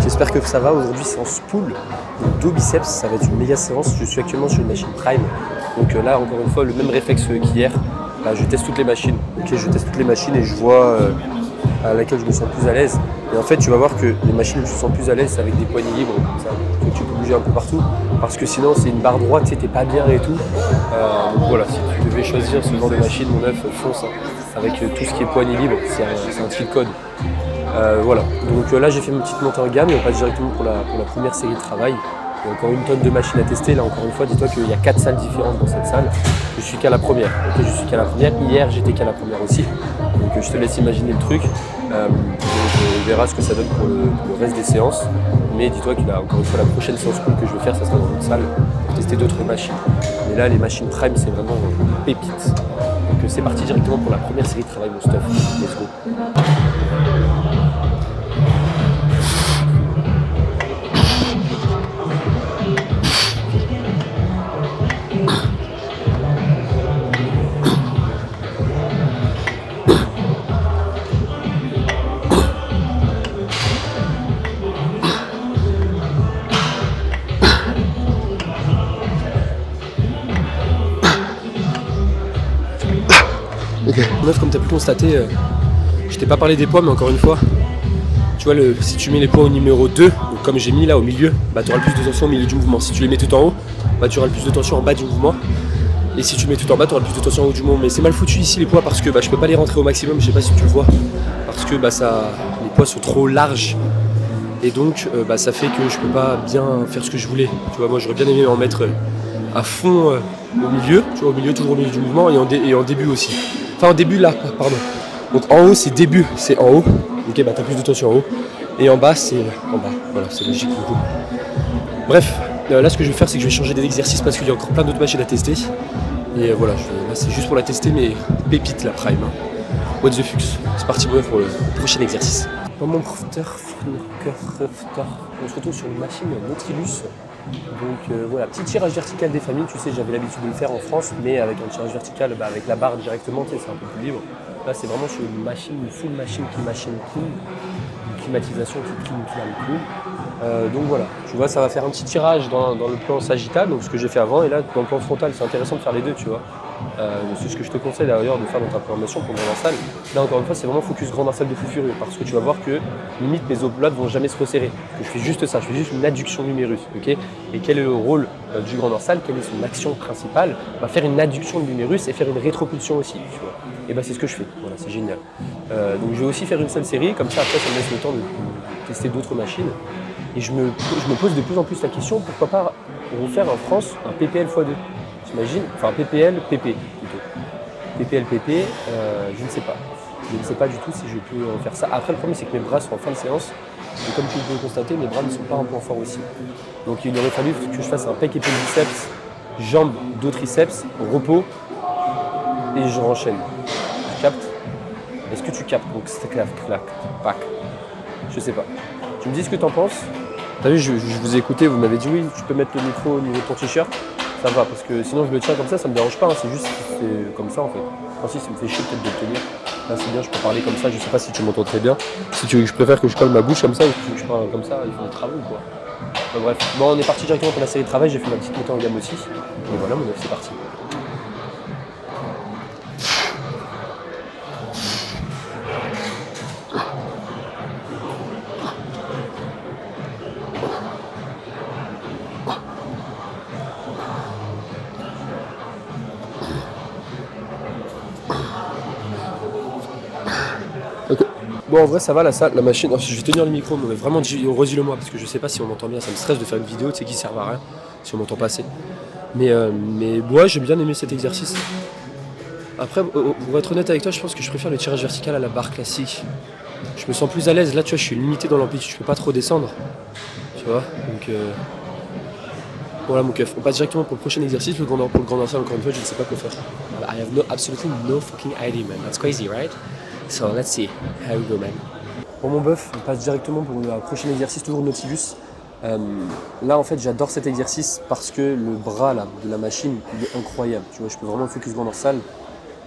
J'espère que ça va. Aujourd'hui, séance pull, dos biceps, ça va être une méga séance. Je suis actuellement sur une machine Prime. Donc là, encore une fois, le même réflexe qu'hier. Là, je teste toutes les machines. Ok, je teste toutes les machines et je vois à laquelle je me sens plus à l'aise. Et en fait, tu vas voir que les machines où je me sens plus à l'aise, c'est avec des poignées libres, comme ça, que tu peux bouger un peu partout. Parce que sinon, c'est une barre droite, tu sais, t'es pas bien et tout. Donc voilà, si tu devais choisir ce genre de machine, mon œuf, fonce. Hein, avec tout ce qui est poignées libres, c'est un cheat code. Voilà, donc là j'ai fait ma petite montée en gamme et on passe directement pour la première série de travail. Il y a encore une tonne de machines à tester. Là encore une fois, dis-toi qu'il y a 4 salles différentes dans cette salle. Je suis qu'à la première. Okay, je suis qu'à la première. Hier j'étais qu'à la première aussi. Donc je te laisse imaginer le truc. On verra ce que ça donne pour le reste des séances. Mais dis-toi que là, encore une fois, la prochaine séance que je vais faire, ça sera dans une salle pour tester d'autres machines. Mais là les machines Prime c'est vraiment pépite. Donc c'est parti directement pour la première série de travail, mon stuff. Let's go. Okay. Meuf, comme tu as pu constater, je t'ai pas parlé des poids, mais encore une fois, tu vois, si tu mets les poids au numéro 2, donc comme j'ai mis là au milieu, bah, tu auras le plus de tension au milieu du mouvement. Si tu les mets tout en haut, bah, tu auras le plus de tension en bas du mouvement. Et si tu mets tout en bas, tu auras le plus de tension en haut du mouvement. Mais c'est mal foutu ici les poids parce que bah, je peux pas les rentrer au maximum, je sais pas si tu le vois, parce que bah, les poids sont trop larges. Et donc bah, ça fait que je peux pas bien faire ce que je voulais. Tu vois, moi j'aurais bien aimé en mettre à fond au milieu, tu vois, au milieu, toujours au milieu du mouvement et en début aussi. Enfin en début là, pardon. Donc en haut c'est début, c'est en haut. Ok, bah t'as plus de tension en haut. Et en bas c'est en bas. Voilà, c'est logique du coup. Bref, là ce que je vais faire c'est que je vais changer d'exercice parce qu'il y a encore plein d'autres machines à tester. Et voilà, là c'est juste pour la tester mais pépite la Prime. Hein. What the fuck. C'est parti pour le prochain exercice. On se retrouve sur une machine Nautilus. Donc voilà, petit tirage vertical des familles, tu sais, j'avais l'habitude de le faire en France, mais avec un tirage vertical, bah, avec la barre directement, tu sais, c'est un peu plus libre. Là, c'est vraiment sur une machine, une full machine qui machine cool, une climatisation qui clim cool. Donc voilà, tu vois, ça va faire un petit tirage dans le plan sagittal, donc ce que j'ai fait avant, et là, dans le plan frontal, c'est intéressant de faire les deux, tu vois. C'est ce que je te conseille d'ailleurs de faire dans ta programmation pour grande salle. Là encore une fois c'est vraiment focus grande salle de fou furieux parce que tu vas voir que limite mes omoplates vont jamais se resserrer. Je fais juste ça, je fais juste une adduction du l'humérus. Okay, et quel est le rôle du grand dorsal, quelle est son action principale? Bah, faire une adduction de l'humérus et faire une rétropulsion aussi. Tu vois. Et bah, c'est ce que je fais, voilà, c'est génial. Donc je vais aussi faire une seule série, comme ça après ça me laisse le temps de tester d'autres machines. Et je me pose de plus en plus la question, pourquoi pas refaire en France un PPL x2? T'imagines? Enfin PPL, PP plutôt. PPL, PP, je ne sais pas. Je ne sais pas du tout si je peux faire ça. Après le problème c'est que mes bras sont en fin de séance. Et comme tu peux le constater, mes bras ne sont pas un point fort aussi. Donc il aurait fallu que je fasse un pec épaule biceps, jambes, dos triceps, repos, et je renchaîne. Tu captes? Est-ce que tu captes? Donc c'est clac, clac, pac. Je sais pas. Tu me dis ce que tu en penses? T'as vu, je vous ai écouté, vous m'avez dit oui, tu peux mettre le micro au niveau de ton t-shirt. Ça va, parce que sinon je le tiens comme ça me dérange pas, hein, c'est juste comme ça en fait. Enfin si, ça me fait chier peut-être de le tenir. Là c'est bien, je peux parler comme ça, je sais pas si tu m'entends très bien. Si tu veux que je préfère que je colle ma bouche comme ça ou si tu veux que je parle comme ça, il faut des travaux ou quoi. Enfin, bref, bon on est parti directement pour la série de travail, j'ai fait ma petite montée en gamme aussi. Et voilà mon œuf, c'est parti. Okay. Bon en vrai ça va la salle, la machine, je vais tenir le micro mais vraiment redis-le moi parce que je sais pas si on m'entend bien, ça me stresse de faire une vidéo tu sais, qui sert à rien si on m'entend pas assez. Mais ouais j'ai bien aimé cet exercice. Après pour être honnête avec toi je pense que je préfère le tirage vertical à la barre classique. Je me sens plus à l'aise, là tu vois je suis limité dans l'amplitude, je peux pas trop descendre. Tu vois, donc voilà mon keuf, on passe directement pour le prochain exercice, pour le grand dorsal encore une fois je ne sais pas quoi faire. I have absolutely no fucking idea man, that's crazy right? So let's see how we go man. Bon mon bœuf, on passe directement pour le prochain exercice, toujours Nautilus. Là en fait j'adore cet exercice parce que le bras là, de la machine il est incroyable. Tu vois, je peux vraiment focus grand dorsal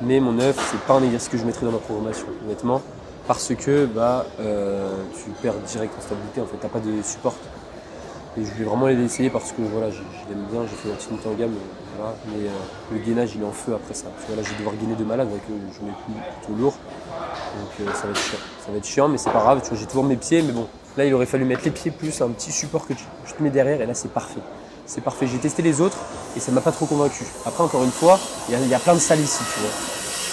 Mais mon 9, c'est pas un exercice que je mettrais dans ma programmation, honnêtement. Parce que tu perds direct en stabilité, en fait, t'as pas de support. Et je vais vraiment l'essayer parce que voilà, je l'aime bien, j'ai fait ma petite montée en gamme, voilà, mais le gainage il est en feu après ça. Parce que là je vais devoir gainer de malade avec je mets plutôt lourd. Donc ça va être chiant. Ça va être chiant mais c'est pas grave, tu vois, j'ai toujours mes pieds, mais bon, là il aurait fallu mettre les pieds plus un petit support que je te mets derrière et là c'est parfait. C'est parfait. J'ai testé les autres et ça m'a pas trop convaincu. Après encore une fois, il y a plein de salles ici, tu vois.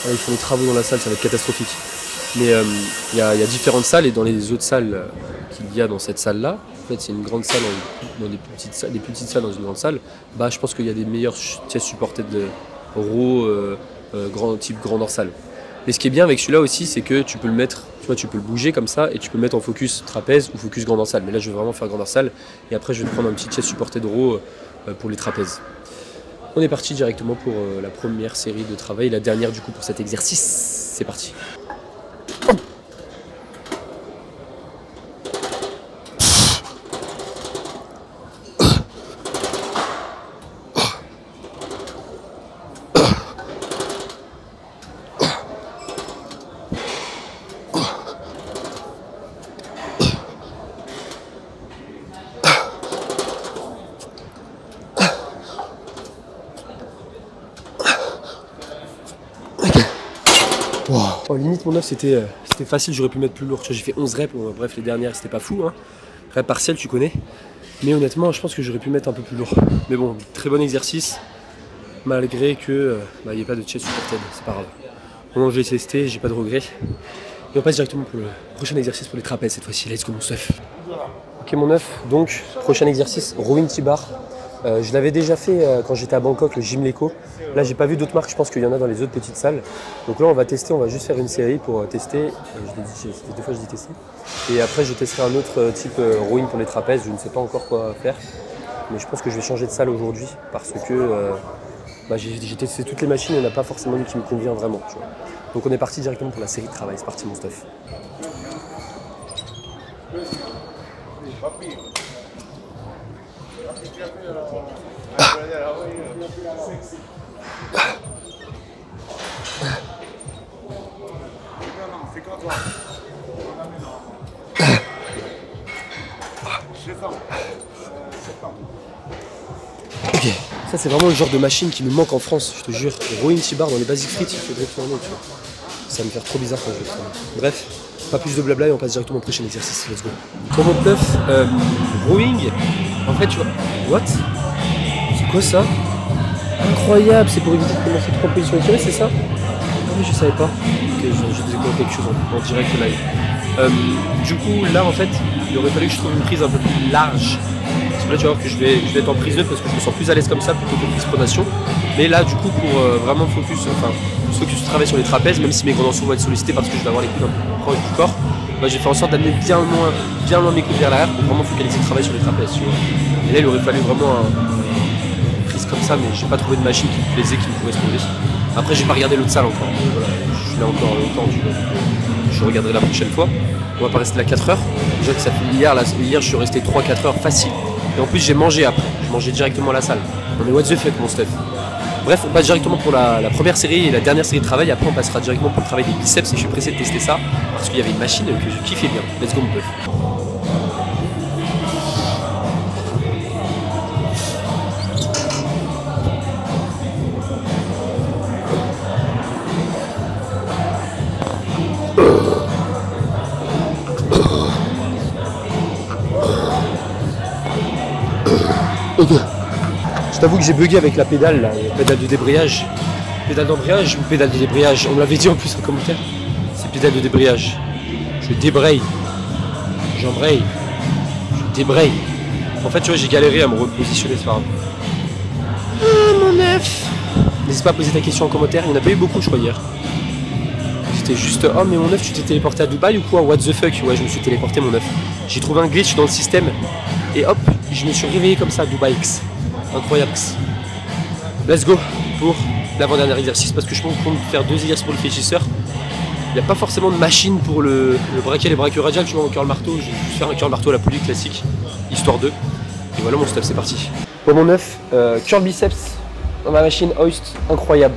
Là, ils font des travaux dans la salle, ça va être catastrophique. Mais il y a différentes salles et dans les autres salles qu'il y a dans cette salle-là, en fait, c'est une grande salle dans des plus petites salles dans une grande salle. Je pense qu'il y a des meilleurs chaises supported de row type grand dorsal. Mais ce qui est bien avec celui-là aussi, c'est que tu peux le mettre, tu vois, tu peux le bouger comme ça et tu peux le mettre en focus trapèze ou focus grand dorsal. Mais là, je vais vraiment faire grand dorsal et après, je vais prendre un petit chaise supported row pour les trapèzes. On est parti directement pour la première série de travail, la dernière du coup pour cet exercice. C'est parti. Oh, limite mon 9 c'était facile, j'aurais pu mettre plus lourd. J'ai fait 11 reps, bon, bref les dernières c'était pas fou. Hein. Rep partiel tu connais. Mais honnêtement je pense que j'aurais pu mettre un peu plus lourd. Mais bon, très bon exercice. Malgré que il n'y ait pas de chest supported, c'est pas grave. Bon, je vais tester, j'ai pas de regrets. Et on passe directement pour le prochain exercice pour les trapèzes cette fois-ci. Let's go mon stuff. Ok mon 9, donc prochain exercice, rowing T-bar. Je l'avais déjà fait quand j'étais à Bangkok, le Gym Leco. Là, j'ai pas vu d'autres marques, je pense qu'il y en a dans les autres petites salles. Donc là, on va tester, on va juste faire une série pour tester. Je l'ai dit, deux fois je dis tester. Et après, je testerai un autre type rowing pour les trapèzes. Je ne sais pas encore quoi faire. Mais je pense que je vais changer de salle aujourd'hui parce que j'ai testé toutes les machines et il n'y en a pas forcément une qui me convient vraiment. Tu vois. Donc on est parti directement pour la série de travail. C'est parti mon stuff. Ok, ça c'est vraiment le genre de machine qui me manque en France, je te jure. Rowing T-bar dans les basic fit, il faudrait tourner, tu vois. Ça va me faire trop bizarre quand je vais tourner. Bref, pas plus de blabla et on passe directement au prochain exercice. Let's go. Pour mon 9, rowing, en fait tu vois. What? C'est quoi ça? Incroyable, c'est pour éviter de commencer trop en position étirée, c'est ça? Ah oui, je savais pas. Ok, je découvre quelque chose en direct live. Du coup, là en fait, il aurait fallu que je trouve une prise un peu plus large. Parce que là, tu vas voir que je vais être en prise neutre parce que je me sens plus à l'aise comme ça plutôt que prise pronation. Mais là, du coup, pour vraiment focus sur travail sur les trapèzes, même si mes grands dorsaux vont être sollicités parce que je vais avoir les coudes un peu proches du corps, j'ai fait en sorte d'amener bien loin mes coudes vers l'arrière pour vraiment focaliser le travail sur les trapèzes. Tu vois. Et là, il aurait fallu vraiment une prise comme ça, mais j'ai pas trouvé de machine qui me plaisait, qui me correspondait. Après, j'ai pas regardé l'autre salle encore. Voilà, je suis là encore longtemps, tu vois. Je regarderai la prochaine fois. On va pas rester là 4 heures. Déjà que ça fait hier je suis resté 3-4 heures facile. Et en plus j'ai mangé après. J'ai mangé directement à la salle. On est what the fuck mon stuff. Bref, on passe directement pour la première série et la dernière série de travail. Après on passera directement pour le travail des biceps et je suis pressé de tester ça parce qu'il y avait une machine que je kiffais bien. Let's go mon pote. Ok. Je t'avoue que j'ai bugué avec la pédale, la pédale de débrayage. Pédale d'embrayage ou pédale de débrayage? On me l'avait dit en plus en commentaire. C'est pédale de débrayage. Je débraye. J'embraye. Je débraye. En fait, tu vois, j'ai galéré à me repositionner, c'est pas grave. Mon 9. N'hésite pas à poser ta question en commentaire. Il n'y en a pas eu beaucoup, je crois, hier. C'était juste, oh mais mon 9, tu t'es téléporté à Dubaï ou quoi? What the fuck? Ouais, je me suis téléporté, mon 9. J'ai trouvé un glitch dans le système. Et hop, je me suis réveillé comme ça à Dubaï X. Incroyable. Let's go pour l'avant-dernier exercice parce que je pense qu'on peut faire 2 exercices pour le fléchisseur. Il n'y a pas forcément de machine pour le braquet, les braqueurs radiales. Tu vois, en curl marteau, je vais juste faire un curl marteau à la poly classique, histoire 2. Et voilà mon stuff, c'est parti. Pour mon 9, curl biceps dans ma machine Hoist, incroyable.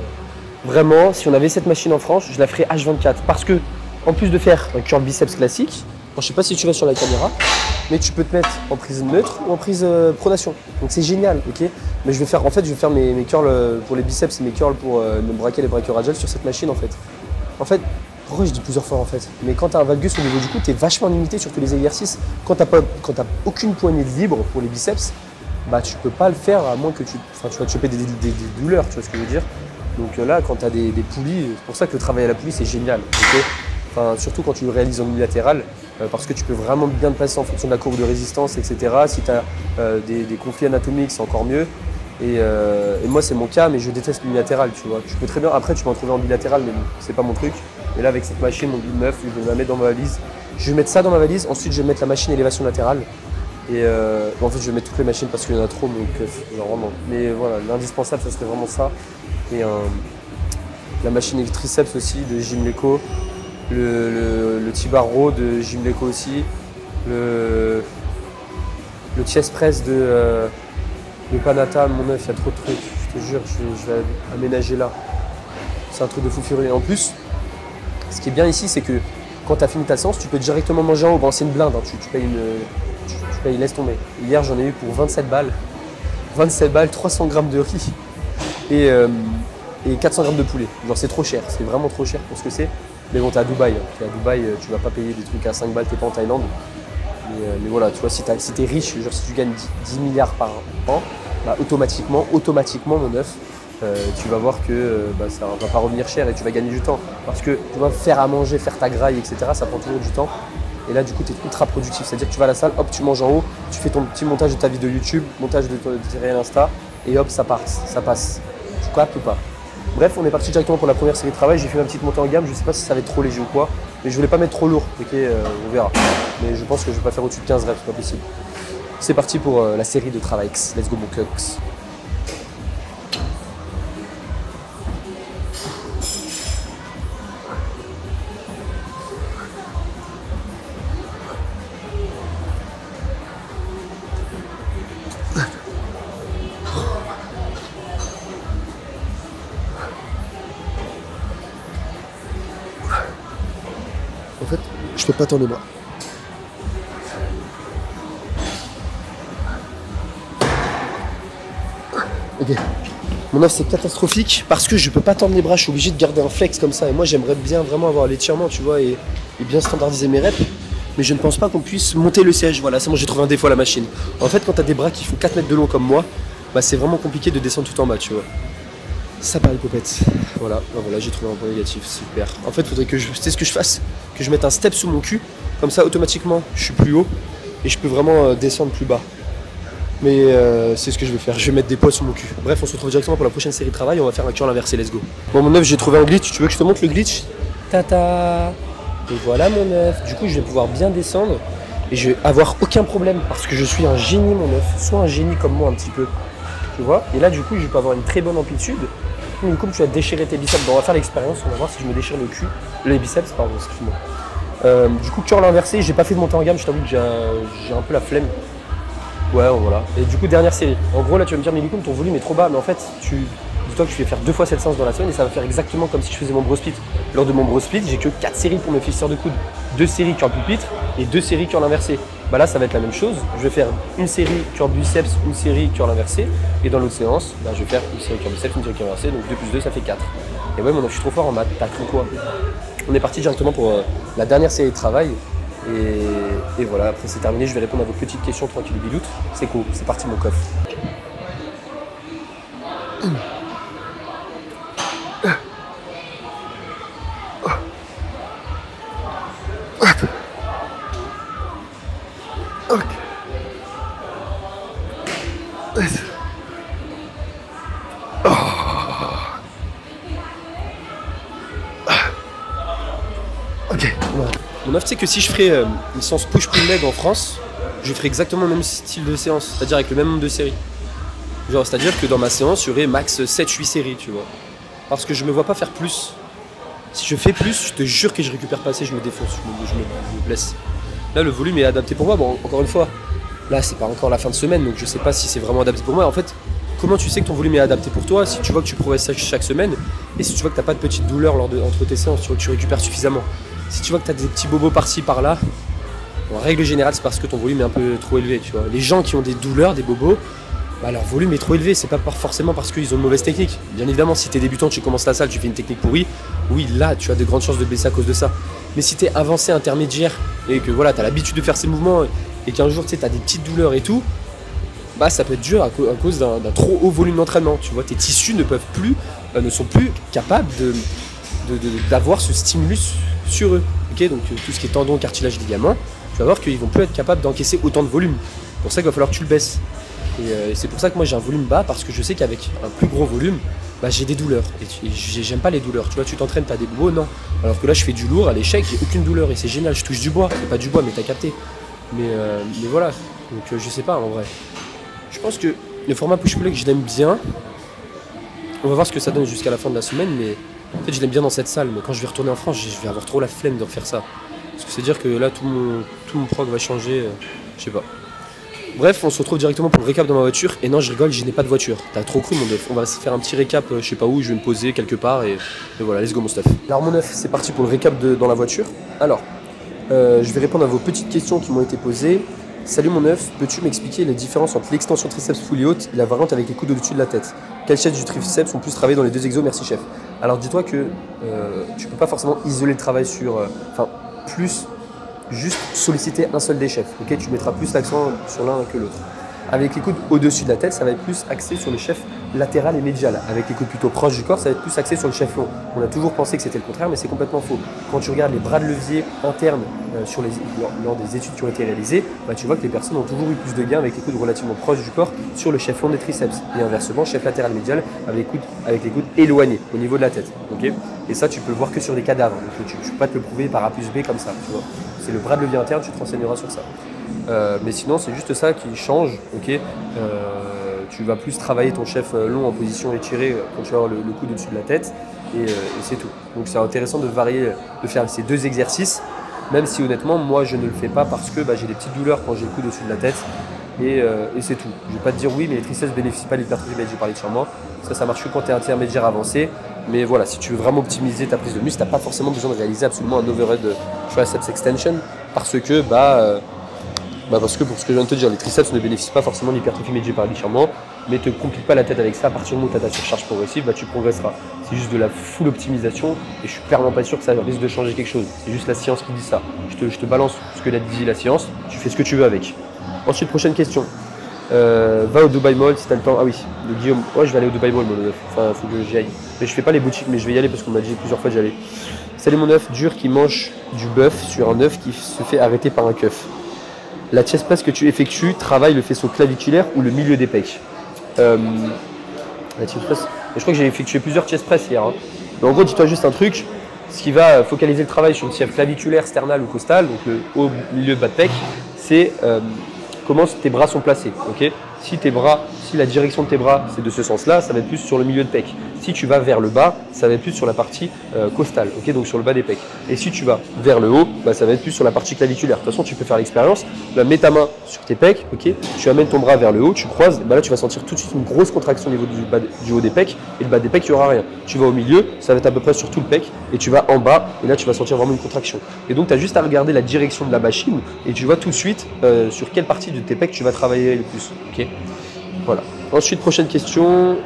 vraiment, si on avait cette machine en France, je la ferais H24. Parce que, en plus de faire un curl biceps classique, bon, je sais pas si tu vas sur la caméra, mais tu peux te mettre en prise neutre ou en prise pronation. Donc c'est génial, ok. Mais je vais faire, en fait, je vais faire mes curls pour les biceps et mes curls pour mes braquets et les braqueurs à gel sur cette machine en fait. En fait, pourquoi je dis plusieurs fois en fait? Mais quand tu as un valgus au niveau du cou, tu es vachement limité sur tous les exercices. Quand tu n'as aucune poignée de libre pour les biceps, bah tu peux pas le faire à moins que tu vas te choper des douleurs, tu vois ce que je veux dire. Donc là, quand tu as des poulies, c'est pour ça que le travail à la poulie c'est génial. Okay, enfin, surtout quand tu le réalises en unilatéral, parce que tu peux vraiment bien te placer en fonction de la courbe de résistance, etc. Si tu as des conflits anatomiques, c'est encore mieux. Et moi c'est mon cas, mais je déteste l'unilatéral, tu vois. Tu peux très bien, après tu peux en trouver en bilatéral, mais c'est pas mon truc. Et là avec cette machine, mon Build 9, je vais la mettre dans ma valise. Je vais mettre ça dans ma valise, ensuite je vais mettre la machine élévation latérale. Et en fait je vais mettre toutes les machines parce qu'il y en a trop, donc vraiment. Mais voilà, l'indispensable ce serait vraiment ça. Et la machine triceps aussi de Gymleco, le T-bar raw de Gymleco aussi, le chest press de Panata, mon œuf, il y a trop de trucs, je te jure, je vais aménager là. C'est un truc de fou furieux. En plus, ce qui est bien ici, c'est que quand tu as fini ta séance, tu peux directement manger en haut. Bon, c'est une blinde, hein. Tu payes, laisse tomber. Hier, j'en ai eu pour 27 balles. 27 balles, 300 grammes de riz et 400 grammes de poulet. Genre, c'est trop cher, c'est vraiment trop cher pour ce que c'est. Mais bon, t'es à Dubaï. Hein. T'es à Dubaï, tu vas pas payer des trucs à 5 balles, t'es pas en Thaïlande. Mais voilà, tu vois, si t'es riche, genre si tu gagnes 10 milliards par an, bah, automatiquement, mon œuf, tu vas voir que ça va pas revenir cher et tu vas gagner du temps. Parce que tu vas faire à manger, faire ta graille, etc., ça prend toujours du temps. Et là, du coup, tu es ultra productif. C'est-à-dire que tu vas à la salle, hop, tu manges en haut, tu fais ton petit montage de ta vidéo YouTube, montage de tes réels Insta, et hop, ça passe. Tu captes ou pas? Bref, on est parti directement pour la première série de travail. J'ai fait ma petite montée en gamme. Je sais pas si ça va être trop léger ou quoi, mais je voulais pas mettre trop lourd. Ok, on verra. Mais je pense que je vais pas faire au-dessus de 15 reps, c'est pas possible. C'est parti pour la série de travail. Let's go, mon cox. En fait, je peux pas tendre les bras. Ok. Mon œuf c'est catastrophique parce que je peux pas tendre les bras, je suis obligé de garder un flex comme ça. Et moi j'aimerais bien vraiment avoir l'étirement, tu vois, et bien standardiser mes reps. Mais je ne pense pas qu'on puisse monter le siège. Voilà, c'est bon, j'ai trouvé un défaut à la machine. En fait, quand tu as des bras qui font 4 mètres de long comme moi, bah, c'est vraiment compliqué de descendre tout en bas, tu vois. Ça paraît popette. Voilà, voilà, j'ai trouvé un point négatif, super. En fait, il faudrait que c'est ce que je fasse, que je mette un step sous mon cul, comme ça automatiquement je suis plus haut et je peux vraiment descendre plus bas. Mais c'est ce que je vais faire, je vais mettre des poids sous mon cul. Bref, on se retrouve directement pour la prochaine série de travail, on va faire un curl inversé, let's go. Bon, mon œuf, j'ai trouvé un glitch, tu veux que je te montre le glitch? Tata. Et voilà mon œuf, du coup je vais pouvoir bien descendre et je vais avoir aucun problème parce que je suis un génie mon œuf, sois un génie comme moi un petit peu, tu vois. Et là du coup je peux avoir une très bonne amplitude. Du coup tu vas déchirer tes biceps, bon, on va faire l'expérience, on va voir si je me déchire le cul, les biceps, pardon, excuse-moi. Du coup curl inversé, j'ai pas fait de montée en gamme, je t'avoue que j'ai un peu la flemme. Ouais, voilà. Et du coup dernière série. En gros là tu vas me dire mais Licoum ton volume est trop bas, mais en fait dis-toi que je vais faire 2 fois cette séance dans la semaine et ça va faire exactement comme si je faisais mon bro split. Lors de mon bro split, j'ai que 4 séries pour mes fissures de coude. 2 séries curl pupitre et 2 séries curl inversé. Bah là ça va être la même chose. Je vais faire une série curl biceps, une série curl inversé. Et dans l'autre séance, bah, je vais faire une série curl biceps, une série curl inversé. Donc 2 plus 2 ça fait 4. Et ouais, je suis trop fort en maths. T'as cru quoi? On est parti directement pour la dernière série de travail. Et voilà, après c'est terminé, je vais répondre à vos petites questions tranquille et biloute. C'est cool, c'est parti mon coffre. Ok. Mon œuf, c'est que si je ferais une séance push-pull leg en France, je ferais exactement le même style de séance, c'est-à-dire avec le même nombre de séries. Genre, c'est-à-dire que dans ma séance, il y aurait max 7-8 séries, tu vois. Parce que je me vois pas faire plus. Si je fais plus, je te jure que je récupère pas assez, je me défonce, je me blesse. Là, le volume est adapté pour moi. Bon, encore une fois, là, c'est pas encore la fin de semaine, donc je sais pas si c'est vraiment adapté pour moi. En fait, comment tu sais que ton volume est adapté pour toi? Si tu vois que tu progresses chaque semaine et si tu vois que tu n'as pas de petites douleurs entre tes séances, tu vois que tu récupères suffisamment. Si tu vois que tu as des petits bobos par-ci par-là, en règle générale, c'est parce que ton volume est un peu trop élevé. Tu vois. Les gens qui ont des douleurs, des bobos, bah, leur volume est trop élevé. C'est pas forcément parce qu'ils ont une mauvaise technique. Bien évidemment, si tu es débutant, tu commences la salle, tu fais une technique pourrie, oui, là, tu as de grandes chances de baisser à cause de ça. Mais si tu es avancé, intermédiaire et que voilà, tu as l'habitude de faire ces mouvements et qu'un jour, tu as des petites douleurs et tout, bah, ça peut être dur à cause d'un trop haut volume d'entraînement. Tu vois, tes tissus ne sont plus capables d'avoir ce stimulus sur eux. Okay, donc tout ce qui est tendon, cartilage, ligaments, tu vas voir qu'ils vont plus être capables d'encaisser autant de volume. C'est pour ça qu'il va falloir que tu le baisses. Et c'est pour ça que moi j'ai un volume bas, parce que je sais qu'avec un plus gros volume, bah, j'ai des douleurs. Et j'aime pas les douleurs. Tu vois, tu t'entraînes, t'as des bobos, non. Alors que là, je fais du lourd, à l'échec, j'ai aucune douleur. Et c'est génial, je touche du bois. C'est pas du bois, mais t'as capté. Mais voilà. Donc je sais pas en vrai. Je pense que le format push-pull leg, je l'aime bien. On va voir ce que ça donne jusqu'à la fin de la semaine, mais en fait, je l'aime bien dans cette salle. Mais quand je vais retourner en France, je vais avoir trop la flemme de refaire ça. Parce que c'est dire que là, tout mon prog va changer. Je sais pas. Bref, on se retrouve directement pour le récap dans ma voiture. Et non, je rigole, je n'ai pas de voiture. T'as trop cru, mon œuf. On va se faire un petit récap, je sais pas où, je vais me poser quelque part. Et voilà, let's go, mon stuff. Alors, mon œuf, c'est parti pour le récap dans la voiture. Alors, je vais répondre à vos petites questions qui m'ont été posées. Salut mon œuf, peux-tu m'expliquer les différences entre l'extension triceps fully haute et la variante avec les coudes au-dessus de la tête? Quelles chaînes du triceps sont plus travaillées dans les deux exos? Merci chef. Alors dis-toi que tu peux pas forcément isoler le travail sur... plus juste solliciter un seul des chefs. Okay, tu mettras plus l'accent sur l'un que l'autre. Avec les coudes au-dessus de la tête, ça va être plus axé sur le chef latéral et médial. Avec les coudes plutôt proches du corps, ça va être plus axé sur le chef long. On a toujours pensé que c'était le contraire, mais c'est complètement faux. Quand tu regardes les bras de levier internes lors des études qui ont été réalisées, bah, tu vois que les personnes ont toujours eu plus de gains avec les coudes relativement proches du corps sur le chef long des triceps. Et inversement, chef latéral médial avec les coudes éloignés au niveau de la tête. Okay, et ça, tu peux le voir que sur des cadavres. Donc, tu ne peux pas te le prouver par A plus B comme ça. C'est le bras de levier interne, tu te renseigneras sur ça. Mais sinon, c'est juste ça qui change. Okay, tu vas plus travailler ton chef long en position étirée quand tu vas avoir le coude au-dessus de la tête. Et c'est tout. Donc c'est intéressant de varier, de faire ces deux exercices, même si honnêtement, moi je ne le fais pas parce que j'ai des petites douleurs quand j'ai le coude au-dessus de la tête. Et c'est tout. Je ne vais pas te dire oui, mais les triceps ne bénéficient pas de l'hypertrophie, mais j'ai parlé de charmant. Ça marche que quand tu es intermédiaire avancé. Mais voilà, si tu veux vraiment optimiser ta prise de muscle, tu n'as pas forcément besoin de réaliser absolument un overhead triceps extension parce que parce que pour ce que je viens de te dire, les triceps ne bénéficient pas forcément de l'hypertrophie médiée par l'étirement, mais te complique pas la tête avec ça. À partir du moment où tu as ta surcharge progressive, tu progresseras. C'est juste de la full optimisation et je suis clairement pas sûr que ça risque de changer quelque chose. C'est juste la science qui dit ça. Je te balance ce que dit la science, tu fais ce que tu veux avec. Ensuite, prochaine question. Va au Dubai Mall si tu as le temps. Ah oui, de Guillaume. Ouais, je vais aller au Dubai Mall, mon œuf. Enfin, faut que j'y aille. Mais je fais pas les boutiques, mais je vais y aller parce qu'on m'a dit plusieurs fois d'y aller. Salut mon œuf, dur qui mange du bœuf sur un œuf qui se fait arrêter par un keuf. La chest press que tu effectues travaille le faisceau claviculaire ou le milieu des pecs. La chest press, je crois que j'ai effectué plusieurs chest press hier. Hein. Mais en gros, dis-toi juste un truc. Ce qui va focaliser le travail sur le chef claviculaire, sternal ou costal, donc le haut, milieu, bas de pec, c'est comment tes bras sont placés. Okay, si la direction de tes bras c'est de ce sens-là, ça va être plus sur le milieu de pec. Si tu vas vers le bas, ça va être plus sur la partie costale, okay, donc sur le bas des pecs. Et si tu vas vers le haut, ça va être plus sur la partie claviculaire. De toute façon, tu peux faire l'expérience. Mets ta main sur tes pecs, okay, tu amènes ton bras vers le haut, tu croises, là tu vas sentir tout de suite une grosse contraction au niveau du haut des pecs, et le bas des pecs, il n'y aura rien. Tu vas au milieu, ça va être à peu près sur tout le pec, et tu vas en bas, et là tu vas sentir vraiment une contraction. Et donc tu as juste à regarder la direction de la machine, et tu vois tout de suite sur quelle partie de tes pecs tu vas travailler le plus. Okay, voilà. Ensuite, prochaine question.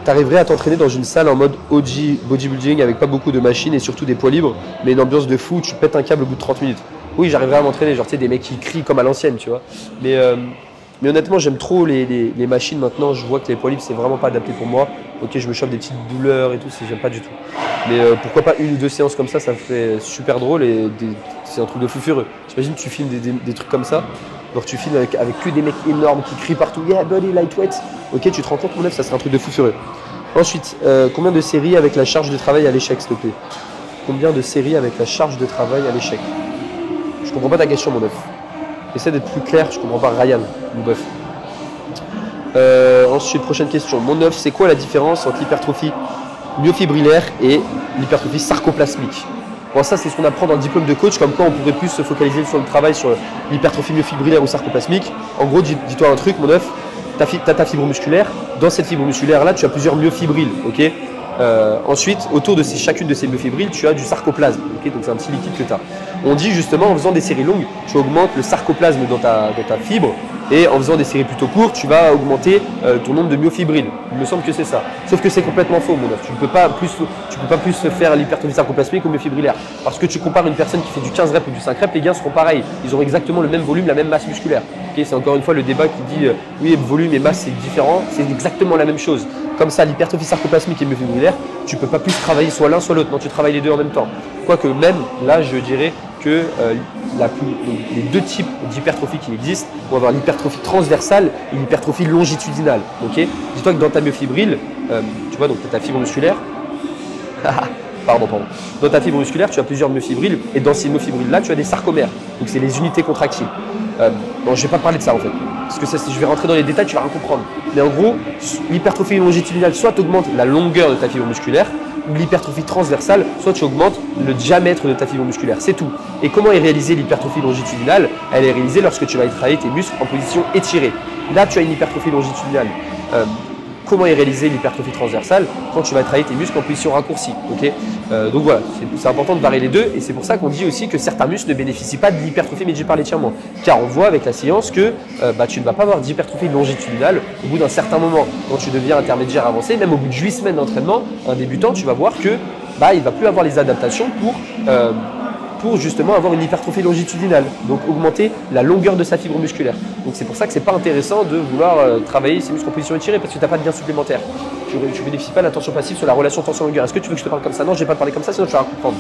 T'arriverais à t'entraîner dans une salle en mode OG bodybuilding avec pas beaucoup de machines et surtout des poids libres, mais une ambiance de fou où tu pètes un câble au bout de 30 minutes. Oui, j'arriverais à m'entraîner, genre tu sais, des mecs qui crient comme à l'ancienne, tu vois. Mais honnêtement, j'aime trop les machines maintenant. Je vois que les poids libres, c'est vraiment pas adapté pour moi. Ok, je me chope des petites douleurs et tout, j'aime pas du tout. Mais pourquoi pas une ou deux séances comme ça fait super drôle et c'est un truc de fou furieux. J'imagine que tu filmes des trucs comme ça. Alors tu filmes avec que des mecs énormes qui crient partout, yeah, body lightweight. Ok, tu te rends compte, mon œuf, ça serait un truc de fou furieux. Ensuite, combien de séries avec la charge de travail à l'échec, s'il te plaît? Combien de séries avec la charge de travail à l'échec? Je comprends pas ta question, mon œuf. Essaie d'être plus clair, je comprends pas. Ryan, mon bœuf. Ensuite, prochaine question. Mon œuf, c'est quoi la différence entre l'hypertrophie myofibrillaire et l'hypertrophie sarcoplasmique? Bon, ça, c'est ce qu'on apprend dans le diplôme de coach, comme quoi on pourrait plus se focaliser sur le travail sur l'hypertrophie myofibrillaire ou sarcoplasmique. En gros, dis-toi un truc, mon œuf, as ta fibre musculaire. Dans cette fibre musculaire-là, tu as plusieurs myofibrilles. Okay, ensuite, autour de chacune de ces myofibrilles, tu as du sarcoplasme. Okay, donc c'est un petit liquide que tu as. On dit justement, en faisant des séries longues, tu augmentes le sarcoplasme dans ta fibre. Et en faisant des séries plutôt courtes, tu vas augmenter ton nombre de myofibrilles. Il me semble que c'est ça. Sauf que c'est complètement faux, mon œuf. Tu ne peux pas plus faire l'hypertrophie sarcoplasmique ou myofibrillaire. Parce que tu compares une personne qui fait du 15 reps ou du 5 reps, les gains seront pareils. Ils auront exactement le même volume, la même masse musculaire. Okay, c'est encore une fois le débat qui dit oui, volume et masse c'est différent. C'est exactement la même chose. Comme ça, l'hypertrophie sarcoplasmique et myofibrillaire, tu ne peux pas plus travailler soit l'un soit l'autre. Non, tu travailles les deux en même temps. Quoique même, là, je dirais que les deux types d'hypertrophie qui existent vont avoir l'hypertrophie transversale et l'hypertrophie longitudinale. Okay, dis-toi que dans ta myofibrille, tu vois, donc tu as ta fibre musculaire. Pardon. Dans ta fibre musculaire, tu as plusieurs myofibrilles et dans ces myofibrilles-là, tu as des sarcomères. Donc c'est les unités contractiles. Bon, je ne vais pas parler de ça en fait. Parce que ça, si je vais rentrer dans les détails, tu vas rien comprendre. Mais en gros, l'hypertrophie longitudinale, soit tu augmentes la longueur de ta fibre musculaire, ou l'hypertrophie transversale, soit tu augmentes le diamètre de ta fibre musculaire. C'est tout. Et comment est réalisée l'hypertrophie longitudinale? Elle est réalisée lorsque tu vas travailler tes muscles en position étirée. Là, tu as une hypertrophie longitudinale. Comment est réalisée l'hypertrophie transversale? Quand tu vas travailler tes muscles en position raccourcie. Okay, donc voilà, c'est important de varier les deux et c'est pour ça qu'on dit aussi que certains muscles ne bénéficient pas de l'hypertrophie médiée par l'étirement. Car on voit avec la science que tu ne vas pas avoir d'hypertrophie longitudinale au bout d'un certain moment. Quand tu deviens intermédiaire avancé, même au bout de 8 semaines d'entraînement, un débutant, tu vas voir que il ne va plus avoir les adaptations pour justement avoir une hypertrophie longitudinale, donc augmenter la longueur de sa fibre musculaire. Donc c'est pour ça que c'est pas intéressant de vouloir travailler ses muscles en position étirée parce que tu n'as pas de gain supplémentaire. Tu ne bénéficies pas de la tension passive sur la relation tension-longueur. Est-ce que tu veux que je te parle comme ça? Non, je ne vais pas te parler comme ça, sinon tu vas rien comprendre.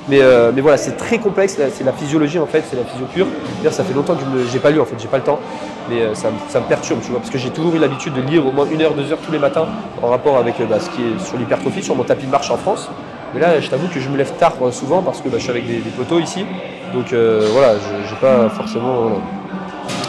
Mais voilà, c'est très complexe, c'est la physiologie en fait, c'est la physio pure. D'ailleurs, ça fait longtemps que je n'ai pas lu en fait, j'ai pas le temps, mais ça me perturbe, tu vois, parce que j'ai toujours eu l'habitude de lire au moins 1 heure, 2 heures tous les matins en rapport avec ce qui est sur l'hypertrophie, sur mon tapis de marche en France. Mais là, je t'avoue que je me lève tard souvent parce que je suis avec des poteaux ici. Donc voilà, j'ai pas forcément. Voilà.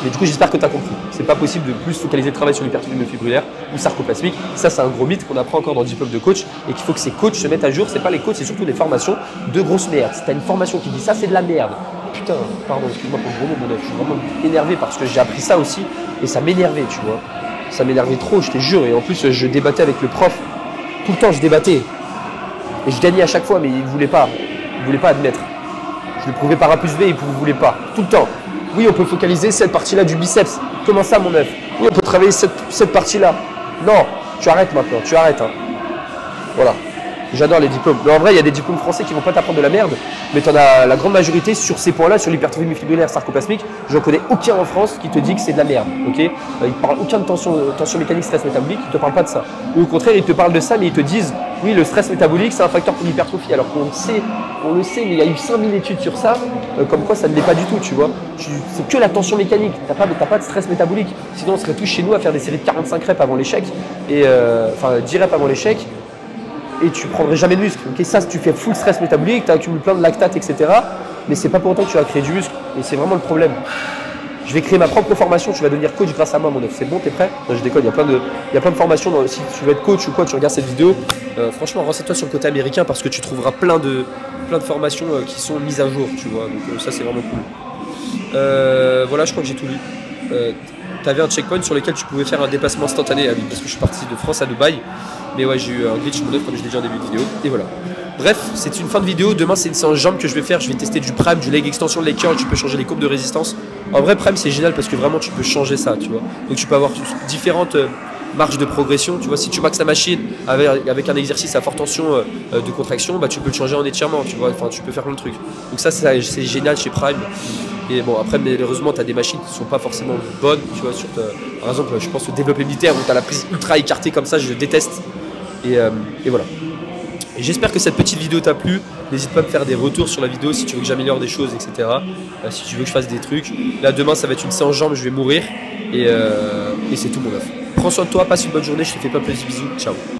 Mais du coup, j'espère que tu as compris. C'est pas possible de plus focaliser le travail sur l'hypertrophie myofibrillaire ou sarcoplasmique. Ça, c'est un gros mythe qu'on apprend encore dans le diplôme de coach et qu'il faut que ces coachs se mettent à jour. C'est pas les coachs, c'est surtout des formations de grosses merdes. Si tu as une formation qui dit ça, c'est de la merde. Putain, pardon, excuse-moi pour le gros mot, mon œuf. Je suis vraiment énervé parce que j'ai appris ça aussi et ça m'énervait, tu vois. Ça m'énervait trop, je te jure. Et en plus, je débattais avec le prof. Tout le temps, je débattais. Et je gagnais à chaque fois, mais il ne voulait pas. Il ne voulait pas admettre. Je lui prouvais par A plus B, il ne voulait pas. Tout le temps. Oui, on peut focaliser cette partie-là du biceps. Comment ça, mon œuf? Oui, on peut travailler cette partie-là. Non, tu arrêtes maintenant, tu arrêtes. Hein. Voilà. J'adore les diplômes. Mais en vrai, il y a des diplômes français qui ne vont pas t'apprendre de la merde, mais tu en as la grande majorité sur ces points-là, sur l'hypertrophie myofibrillaire sarcoplasmique. J'en connais aucun en France qui te dit que c'est de la merde. Okay, ils ne parlent aucun de tension mécanique, stress métabolique, ils ne te parlent pas de ça. Ou au contraire, ils te parlent de ça, mais ils te disent oui, le stress métabolique, c'est un facteur pour l'hypertrophie. Alors qu'on le sait, mais il y a eu 5000 études sur ça, comme quoi ça ne l'est pas du tout, tu vois. C'est que la tension mécanique, tu n'as pas de stress métabolique. Sinon, on serait tous chez nous à faire des séries de 45 reps avant l'échec, enfin 10 reps avant l'échec. Et tu ne prendrais jamais de muscle. Okay, ça, tu fais full stress métabolique, tu accumules plein de lactate, etc. Mais c'est pas pour autant que tu vas créer du muscle. Et c'est vraiment le problème. Je vais créer ma propre formation, tu vas devenir coach grâce à moi, mon œuf. C'est bon, t'es prêt? Non, je déconne, il y a plein de formations. Si tu veux être coach ou quoi, tu regardes cette vidéo. Franchement, renseigne-toi sur le côté américain parce que tu trouveras plein de formations qui sont mises à jour, tu vois. Donc ça, c'est vraiment cool. Voilà, je crois que j'ai tout lu. Tu avais un checkpoint sur lequel tu pouvais faire un déplacement instantané, parce que je suis parti de France à Dubaï. Mais ouais, j'ai eu un glitch mon œuf comme je l'ai dit en début de vidéo. Et voilà. Bref, c'est une fin de vidéo. Demain, c'est une séance jambes que je vais faire. Je vais tester du prime, du leg extension, leg curl. Tu peux changer les courbes de résistance. En vrai, prime, c'est génial parce que vraiment, tu peux changer ça, tu vois. Donc, tu peux avoir différentes marges de progression. Tu vois, si tu maxes la machine avec un exercice à forte tension de contraction, tu peux le changer en étirement, tu vois. Enfin, tu peux faire plein de trucs. Donc ça, c'est génial chez Prime. Et bon, après, malheureusement, tu as des machines qui ne sont pas forcément bonnes, tu vois. Par exemple, je pense au développé militaire où tu as la prise ultra écartée comme ça, je déteste. Et voilà. Et j'espère que cette petite vidéo t'a plu. N'hésite pas à me faire des retours sur la vidéo si tu veux que j'améliore des choses, etc. Si tu veux que je fasse des trucs. Là, demain, ça va être une séance jambes, je vais mourir. Et c'est tout, mon œuf. Prends soin de toi, passe une bonne journée. Je te fais plein de bisous. Ciao.